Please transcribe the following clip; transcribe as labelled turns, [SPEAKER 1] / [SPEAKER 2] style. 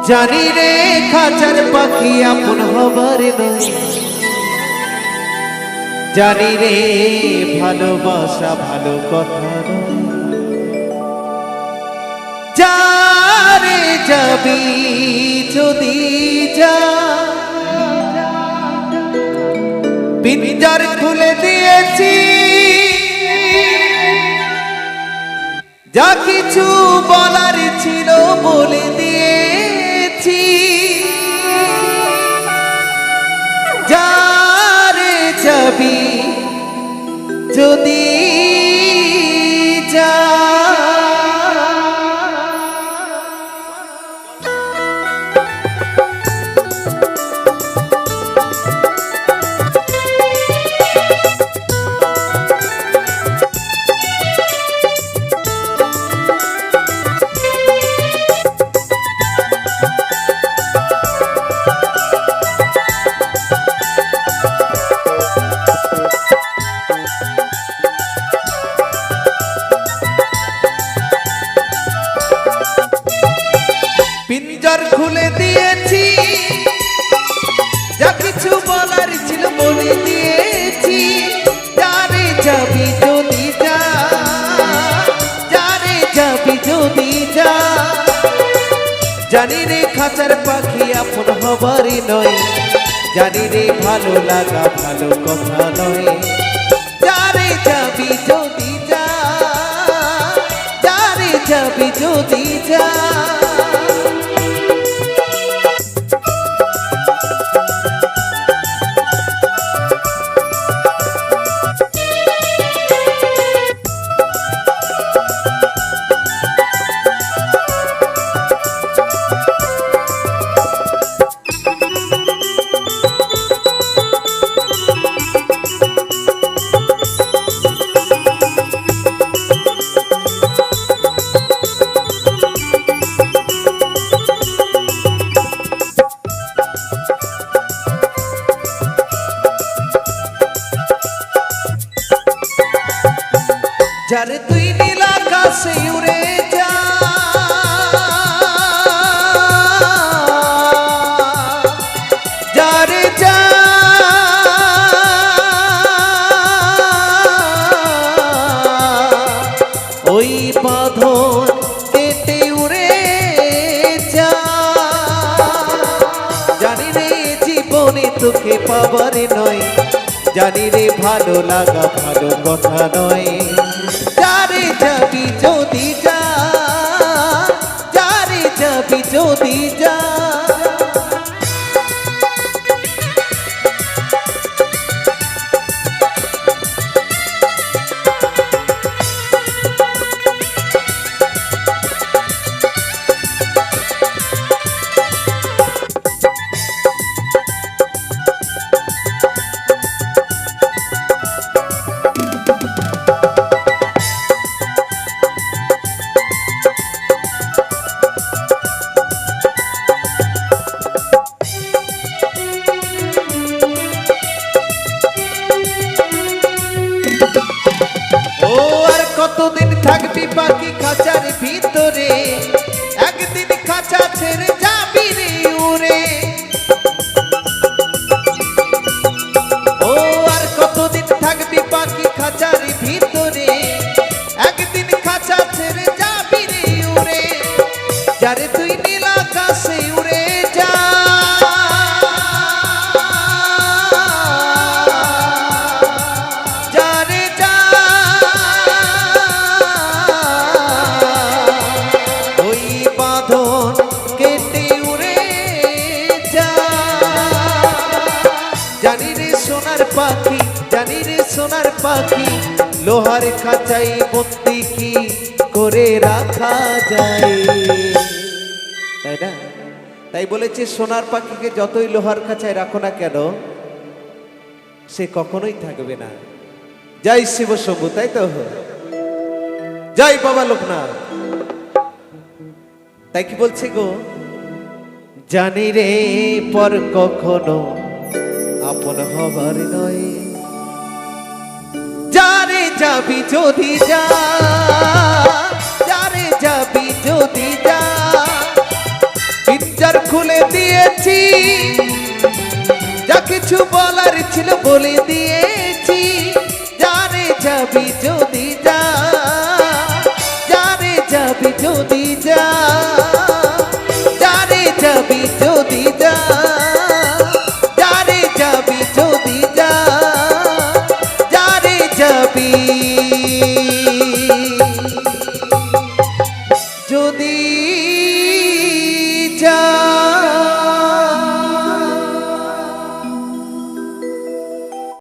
[SPEAKER 1] জানি রে খাঁচার পাখি আপন হবার নয়, জানি রে ভালোবাসা ভালো কথা নয়। যারে যাবি যদি যা, পিঞ্জর খুলে দিয়েছি, যা কিছু বলার ছিল বলে দিয়েছি। যারে যাবি যদি যা, পিঞ্জর খুলে দিয়েছি, যা কিছু বলার ছিল বলে দিয়েছি। যারে যাবি যদি যা, যারে যাবি যদি যা। জানি রে খাঁচার পাখি আপন হবারই নয়, জানি রে ভালো লাগা ভালো কথা নয়। যারে যাবি যদি যা, যারে যাবি যদি যা। যারে তুই নীল আকাশে উড়ে যা, যারে যা। ওই বাঁধন কেটে উড়ে যা। জানি রে জীবনে তোকে পাবার নয়, জানি রে ভালো লাগা ভালো কথা নয়। যারে যাবি যদি যা, যারে যাবি যদি যা। কতদিন থাকবি পাখি খাঁচার ভিতরে, একদিন খাঁচা ছেড়ে যাবি রে উড়ে। ও আর কতদিন থাকবি পাখি খাঁচার ভিতরে, একদিন খাঁচা ছেড়ে যাবি রে উড়ে। যারে তুই নীল আকাশে উড়ে যা, পাখি জানি রে সোনার পাখি। লোহার খাঁচাই বন্দি কি করে রাখা যায়, তাই না? তাই বলেছে সোনার পাখিকে যতই লোহার খাঁচায় রাখো না কেন, সে কখনোই থাকবে না। জয় শিব শম্ভু, তাই তো? জয় বাবা লোকনাথ। তাই কি বলছে গো, জানি রে পর কখনো আপন হবার নয়, যারে যাবি যদি যা, যারে যাবি যদি যা। পিঞ্জর কিছু বলার ছিল বলে দিয়েছি, জানে যাবি যদি যা, জানে যাবি যদি যা।